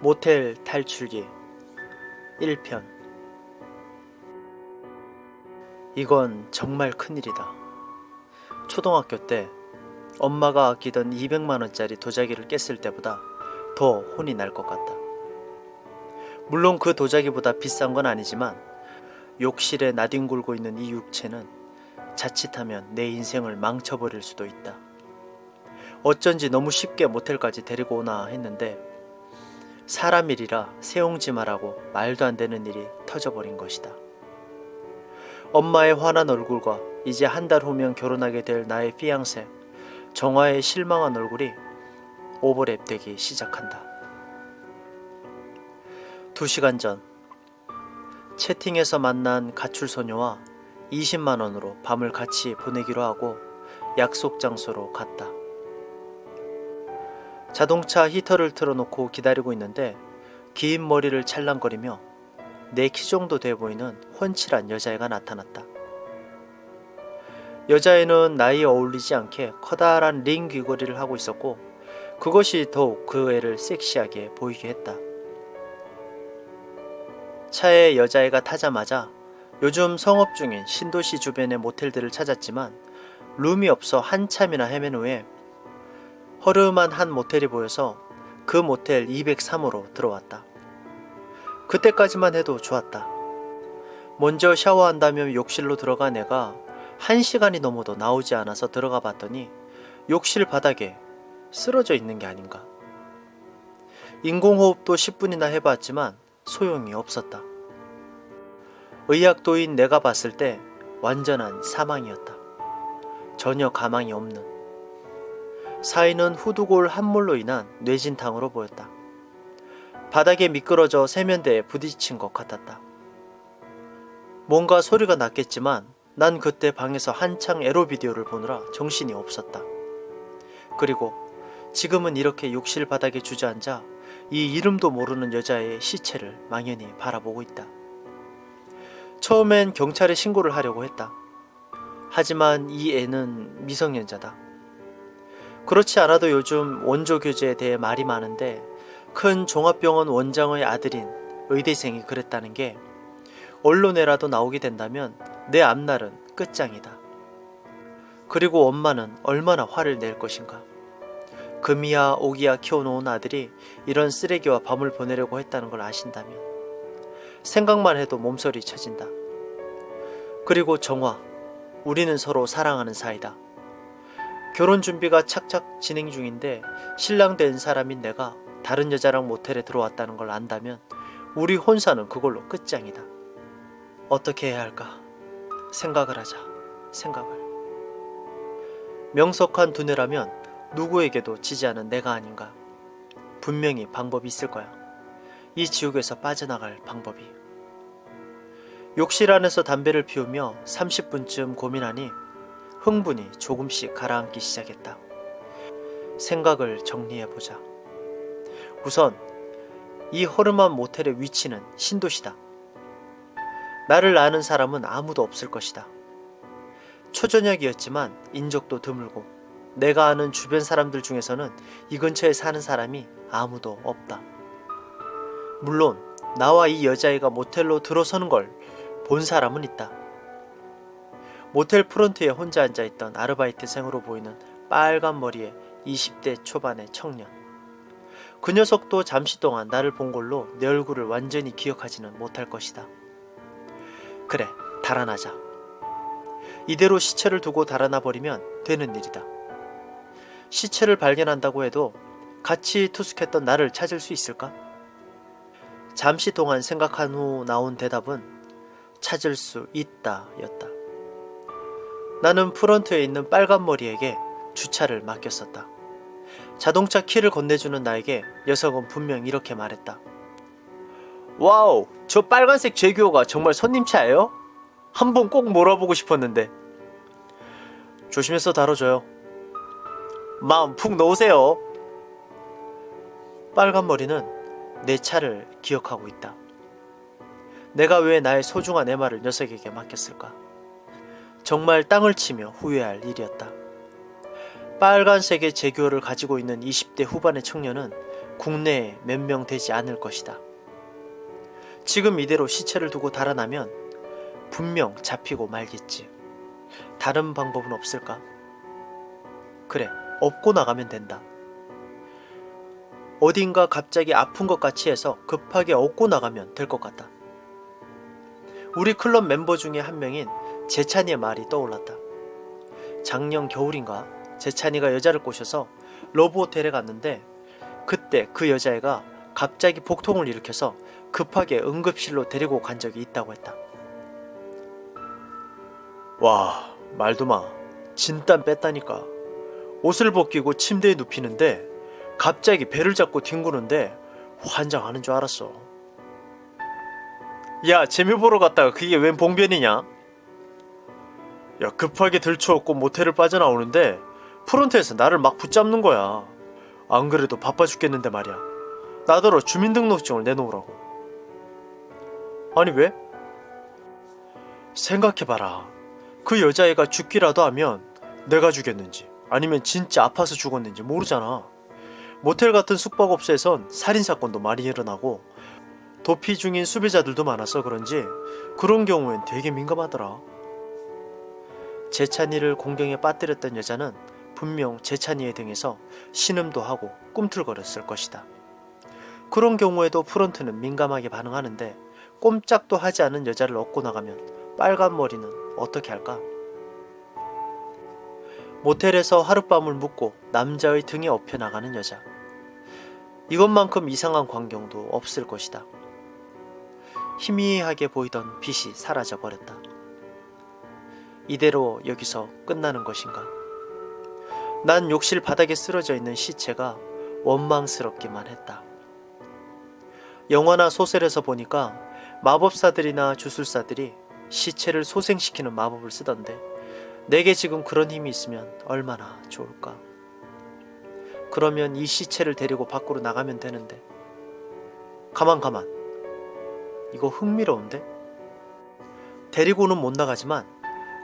모텔 탈출기 1편. 이건 정말 큰일이다. 초등학교 때 엄마가 아끼던 200만원짜리 도자기를 깼을 때보다 더 혼이 날 것 같다. 물론 그 도자기보다 비싼 건 아니지만 욕실에 나뒹굴고 있는 이 육체는 자칫하면 내 인생을 망쳐버릴 수도 있다. 어쩐지 너무 쉽게 모텔까지 데리고 오나 했는데 사람 일이라 세옹지마라고 말도 안 되는 일이 터져버린 것이다. 엄마의 환한 얼굴과 이제 한 달 후면 결혼하게 될 나의 피앙세 정화의 실망한 얼굴이 오버랩 되기 시작한다. 2시간 전 채팅에서 만난 가출소녀와 20만원으로 밤을 같이 보내기로 하고 약속 장소로 갔다. 자동차 히터를 틀어놓고 기다리고 있는데 긴 머리를 찰랑거리며 내 키 정도 돼 보이는 훤칠한 여자애가 나타났다. 여자애는 나이에 어울리지 않게 커다란 링 귀걸이를 하고 있었고 그것이 더욱 그 애를 섹시하게 보이게 했다. 차에 여자애가 타자마자 요즘 성업 중인 신도시 주변의 모텔들을 찾았지만 룸이 없어 한참이나 헤맨 후에 허름한 한 모텔이 보여서 그 모텔 203호로 들어왔다. 그때까지만 해도 좋았다. 먼저 샤워한다며 욕실로 들어간 애가 1시간이 넘어도 나오지 않아서 들어가 봤더니 욕실 바닥에 쓰러져 있는 게 아닌가. 인공호흡도 10분이나 해봤지만 소용이 없었다. 의학도인 내가 봤을 때 완전한 사망이었다. 전혀 가망이 없는. 사인은 후두골 함몰로 인한 뇌진탕으로 보였다. 바닥에 미끄러져 세면대에 부딪힌 것 같았다. 뭔가 소리가 났겠지만 난 그때 방에서 한창 에로 비디오를 보느라 정신이 없었다. 그리고 지금은 이렇게 욕실 바닥에 주저앉아 이 이름도 모르는 여자의 시체를 망연히 바라보고 있다. 처음엔 경찰에 신고를 하려고 했다. 하지만 이 애는 미성년자다. 그렇지 않아도 요즘 원조 교제에 대해 말이 많은데 큰 종합병원 원장의 아들인 의대생이 그랬다는 게 언론에라도 나오게 된다면 내 앞날은 끝장이다. 그리고 엄마는 얼마나 화를 낼 것인가. 금이야 오기야 키워놓은 아들이 이런 쓰레기와 밤을 보내려고 했다는 걸 아신다면 생각만 해도 몸서리 쳐진다. 그리고 정화, 우리는 서로 사랑하는 사이다. 결혼 준비가 착착 진행 중인데 신랑 된 사람인 내가 다른 여자랑 모텔에 들어왔다는 걸 안다면 우리 혼사는 그걸로 끝장이다. 어떻게 해야 할까? 생각을 하자. 생각을. 명석한 두뇌라면 누구에게도 지지 않은 내가 아닌가. 분명히 방법이 있을 거야. 이 지옥에서 빠져나갈 방법이. 욕실 안에서 담배를 피우며 30분쯤 고민하니 흥분이 조금씩 가라앉기 시작했다. 생각을 정리해보자. 우선 이 허름한 모텔의 위치는 신도시다. 나를 아는 사람은 아무도 없을 것이다. 초저녁이었지만 인적도 드물고 내가 아는 주변 사람들 중에서는 이 근처에 사는 사람이 아무도 없다. 물론 나와 이 여자애가 모텔로 들어서는 걸 본 사람은 있다. 모텔 프런트에 혼자 앉아있던 아르바이트생으로 보이는 빨간 머리의 20대 초반의 청년. 그 녀석도 잠시 동안 나를 본 걸로 내 얼굴을 완전히 기억하지는 못할 것이다. 그래, 달아나자. 이대로 시체를 두고 달아나 버리면 되는 일이다. 시체를 발견한다고 해도 같이 투숙했던 나를 찾을 수 있을까? 잠시 동안 생각한 후 나온 대답은 찾을 수 있다 였다. 나는 프런트에 있는 빨간 머리에게 주차를 맡겼었다. 자동차 키를 건네주는 나에게 녀석은 분명 이렇게 말했다. 와우, 저 빨간색 제규어가 정말 손님 차예요? 한번 꼭 몰아보고 싶었는데. 조심해서 다뤄줘요. 마음 푹 놓으세요. 빨간 머리는 내 차를 기억하고 있다. 내가 왜 나의 소중한 MR을 녀석에게 맡겼을까? 정말 땅을 치며 후회할 일이었다. 빨간색의 제규어를 가지고 있는 20대 후반의 청년은 국내에 몇 명 되지 않을 것이다. 지금 이대로 시체를 두고 달아나면 분명 잡히고 말겠지. 다른 방법은 없을까? 그래, 업고 나가면 된다. 어딘가 갑자기 아픈 것 같이 해서 급하게 업고 나가면 될 것 같다. 우리 클럽 멤버 중에 한 명인 재찬이의 말이 떠올랐다. 작년 겨울인가 재찬이가 여자를 꼬셔서 러브호텔에 갔는데 그때 그 여자애가 갑자기 복통을 일으켜서 급하게 응급실로 데리고 간 적이 있다고 했다. 와, 말도 마. 진땀 뺐다니까. 옷을 벗기고 침대에 눕히는데 갑자기 배를 잡고 뒹구는데 환장하는 줄 알았어. 야, 재미 보러 갔다가 그게 웬 봉변이냐? 야, 급하게 들쳐업고 모텔을 빠져나오는데 프론트에서 나를 막 붙잡는 거야. 안 그래도 바빠 죽겠는데 말이야. 나더러 주민등록증을 내놓으라고. 아니 왜? 생각해봐라. 그 여자애가 죽기라도 하면 내가 죽였는지 아니면 진짜 아파서 죽었는지 모르잖아. 모텔 같은 숙박업소에선 살인사건도 많이 일어나고 도피 중인 수배자들도 많아서 그런지 그런 경우엔 되게 민감하더라. 재찬이를 공경에 빠뜨렸던 여자는 분명 재찬이의 등에서 신음도 하고 꿈틀거렸을 것이다. 그런 경우에도 프론트는 민감하게 반응하는데 꼼짝도 하지 않은 여자를 업고 나가면 빨간 머리는 어떻게 할까? 모텔에서 하룻밤을 묵고 남자의 등에 업혀 나가는 여자. 이것만큼 이상한 광경도 없을 것이다. 희미하게 보이던 빛이 사라져 버렸다. 이대로 여기서 끝나는 것인가? 난 욕실 바닥에 쓰러져 있는 시체가 원망스럽기만 했다. 영화나 소설에서 보니까 마법사들이나 주술사들이 시체를 소생시키는 마법을 쓰던데 내게 지금 그런 힘이 있으면 얼마나 좋을까? 그러면 이 시체를 데리고 밖으로 나가면 되는데. 가만. 이거 흥미로운데? 데리고는 못 나가지만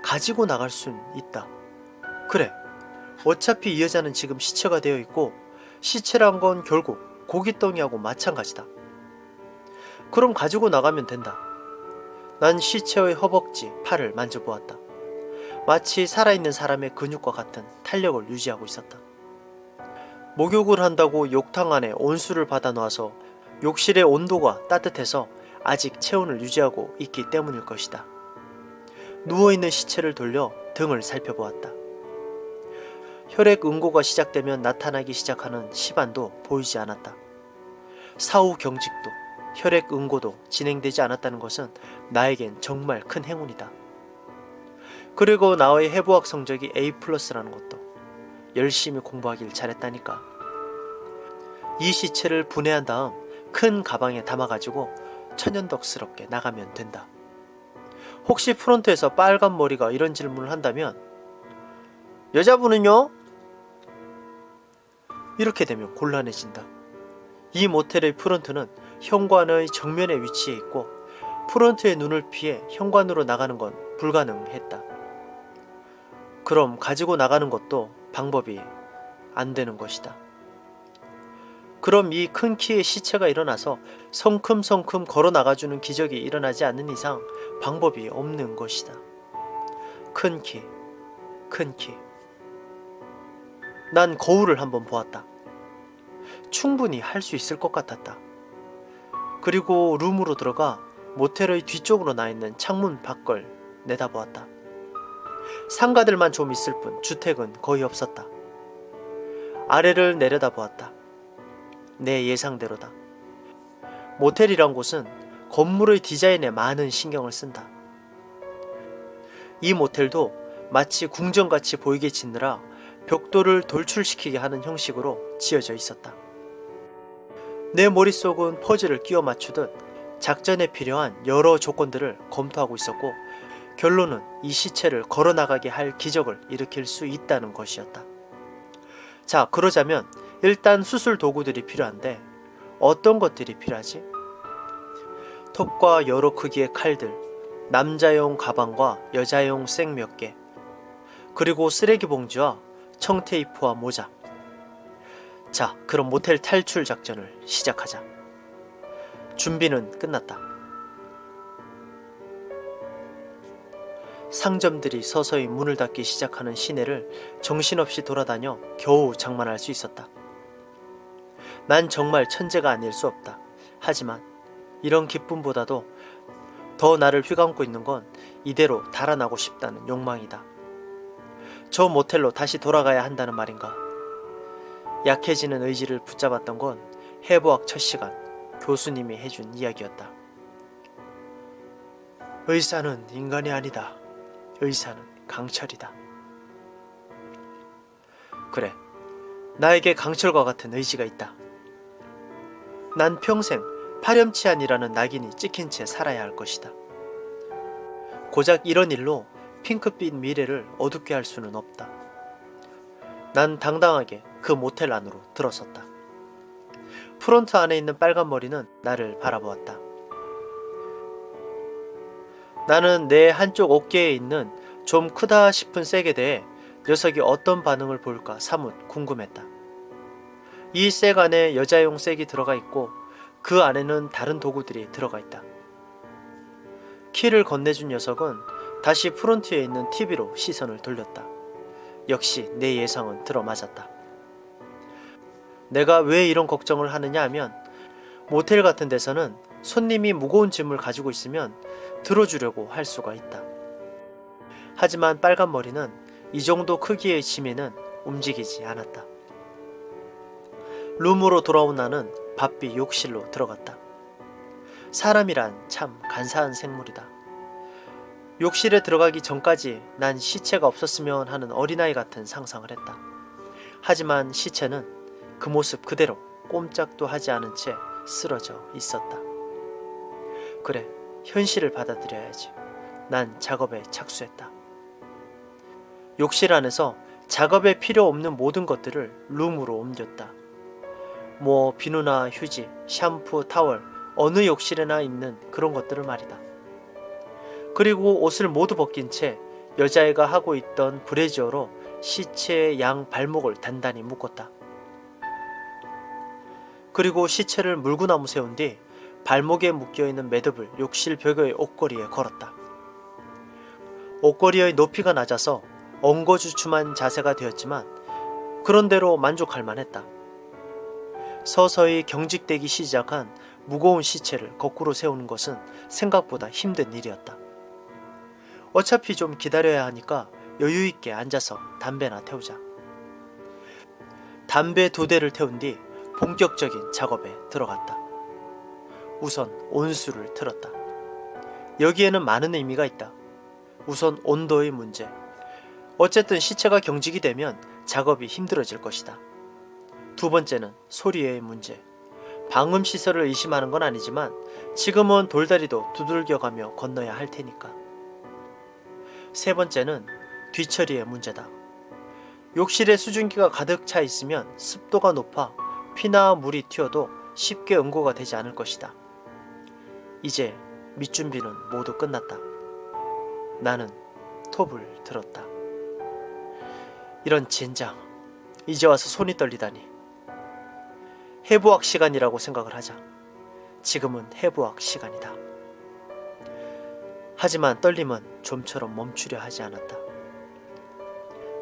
가지고 나갈 순 있다. 그래, 어차피 이 여자는 지금 시체가 되어 있고 시체란 건 결국 고깃덩이하고 마찬가지다. 그럼 가지고 나가면 된다. 난 시체의 허벅지, 팔을 만져보았다. 마치 살아있는 사람의 근육과 같은 탄력을 유지하고 있었다. 목욕을 한다고 욕탕 안에 온수를 받아놔서 욕실의 온도가 따뜻해서 아직 체온을 유지하고 있기 때문일 것이다. 누워있는 시체를 돌려 등을 살펴보았다. 혈액 응고가 시작되면 나타나기 시작하는 시반도 보이지 않았다. 사후 경직도, 혈액 응고도 진행되지 않았다는 것은 나에겐 정말 큰 행운이다. 그리고 나의 해부학 성적이 A+라는 것도 열심히 공부하길 잘했다니까. 이 시체를 분해한 다음 큰 가방에 담아가지고 천연덕스럽게 나가면 된다. 혹시 프론트에서 빨간 머리가 이런 질문을 한다면 여자분은요? 이렇게 되면 곤란해진다. 이 모텔의 프론트는 현관의 정면에 위치해 있고 프론트의 눈을 피해 현관으로 나가는 건 불가능했다. 그럼 가지고 나가는 것도 방법이 안 되는 것이다. 그럼 이 큰 키의 시체가 일어나서 성큼성큼 걸어 나가주는 기적이 일어나지 않는 이상 방법이 없는 것이다. 큰 키. 난 거울을 한번 보았다. 충분히 할 수 있을 것 같았다. 그리고 룸으로 들어가 모텔의 뒤쪽으로 나 있는 창문 밖을 내다보았다. 상가들만 좀 있을 뿐 주택은 거의 없었다. 아래를 내려다보았다. 내 예상대로다. 모텔이란 곳은 건물의 디자인에 많은 신경을 쓴다. 이 모텔도 마치 궁전같이 보이게 짓느라 벽돌을 돌출시키게 하는 형식으로 지어져 있었다. 내 머릿속은 퍼즐을 끼워 맞추듯 작전에 필요한 여러 조건들을 검토하고 있었고 결론은 이 시체를 걸어나가게 할 기적을 일으킬 수 있다는 것이었다. 자, 그러자면 일단 수술 도구들이 필요한데 어떤 것들이 필요하지? 톱과 여러 크기의 칼들, 남자용 가방과 여자용 색 몇 개, 그리고 쓰레기 봉지와 청테이프와 모자. 자, 그럼 모텔 탈출 작전을 시작하자. 준비는 끝났다. 상점들이 서서히 문을 닫기 시작하는 시내를 정신없이 돌아다녀 겨우 장만할 수 있었다. 난 정말 천재가 아닐 수 없다. 하지만 이런 기쁨보다도 더 나를 휘감고 있는 건 이대로 달아나고 싶다는 욕망이다. 저 모텔로 다시 돌아가야 한다는 말인가. 약해지는 의지를 붙잡았던 건 해부학 첫 시간 교수님이 해준 이야기였다. 의사는 인간이 아니다. 의사는 강철이다. 그래, 나에게 강철과 같은 의지가 있다. 난 평생 파렴치한이라는 낙인이 찍힌 채 살아야 할 것이다. 고작 이런 일로 핑크빛 미래를 어둡게 할 수는 없다. 난 당당하게 그 모텔 안으로 들어섰다. 프론트 안에 있는 빨간 머리는 나를 바라보았다. 나는 내 한쪽 어깨에 있는 좀 크다 싶은 쌔에 대해 녀석이 어떤 반응을 보일까 사뭇 궁금했다. 이 쌔 안에 여자용 쌔이 들어가 있고 그 안에는 다른 도구들이 들어가 있다. 키를 건네준 녀석은 다시 프론트에 있는 TV로 시선을 돌렸다. 역시 내 예상은 들어맞았다. 내가 왜 이런 걱정을 하느냐 하면 모텔 같은 데서는 손님이 무거운 짐을 가지고 있으면 들어주려고 할 수가 있다. 하지만 빨간 머리는 이 정도 크기의 짐에는 움직이지 않았다. 룸으로 돌아온 나는 바삐 욕실로 들어갔다. 사람이란 참 간사한 생물이다. 욕실에 들어가기 전까지 난 시체가 없었으면 하는 어린아이 같은 상상을 했다. 하지만 시체는 그 모습 그대로 꼼짝도 하지 않은 채 쓰러져 있었다. 그래, 현실을 받아들여야지. 난 작업에 착수했다. 욕실 안에서 작업에 필요 없는 모든 것들을 룸으로 옮겼다. 뭐 비누나 휴지, 샴푸, 타월, 어느 욕실에나 있는 그런 것들을 말이다. 그리고 옷을 모두 벗긴 채 여자애가 하고 있던 브래지어로 시체의 양 발목을 단단히 묶었다. 그리고 시체를 물구나무 세운 뒤 발목에 묶여있는 매듭을 욕실 벽의 옷걸이에 걸었다. 옷걸이의 높이가 낮아서 엉거주춤한 자세가 되었지만 그런대로 만족할 만했다. 서서히 경직되기 시작한 무거운 시체를 거꾸로 세우는 것은 생각보다 힘든 일이었다. 어차피 좀 기다려야 하니까 여유있게 앉아서 담배나 태우자. 담배 2대를 태운 뒤 본격적인 작업에 들어갔다. 우선 온수를 틀었다. 여기에는 많은 의미가 있다. 우선 온도의 문제. 어쨌든 시체가 경직이 되면 작업이 힘들어질 것이다. 두 번째는 소리의 문제. 방음 시설을 의심하는 건 아니지만 지금은 돌다리도 두들겨가며 건너야 할 테니까. 세 번째는 뒤처리의 문제다. 욕실에 수증기가 가득 차 있으면 습도가 높아 피나 물이 튀어도 쉽게 응고가 되지 않을 것이다. 이제 밑준비는 모두 끝났다. 나는 톱을 들었다. 이런 젠장, 이제 와서 손이 떨리다니. 해부학 시간이라고 생각을 하자. 지금은 해부학 시간이다. 하지만 떨림은 좀처럼 멈추려 하지 않았다.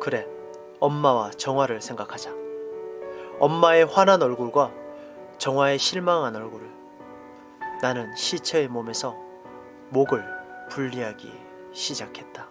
그래, 엄마와 정화를 생각하자. 엄마의 화난 얼굴과 정화의 실망한 얼굴을. 나는 시체의 몸에서 목을 분리하기 시작했다.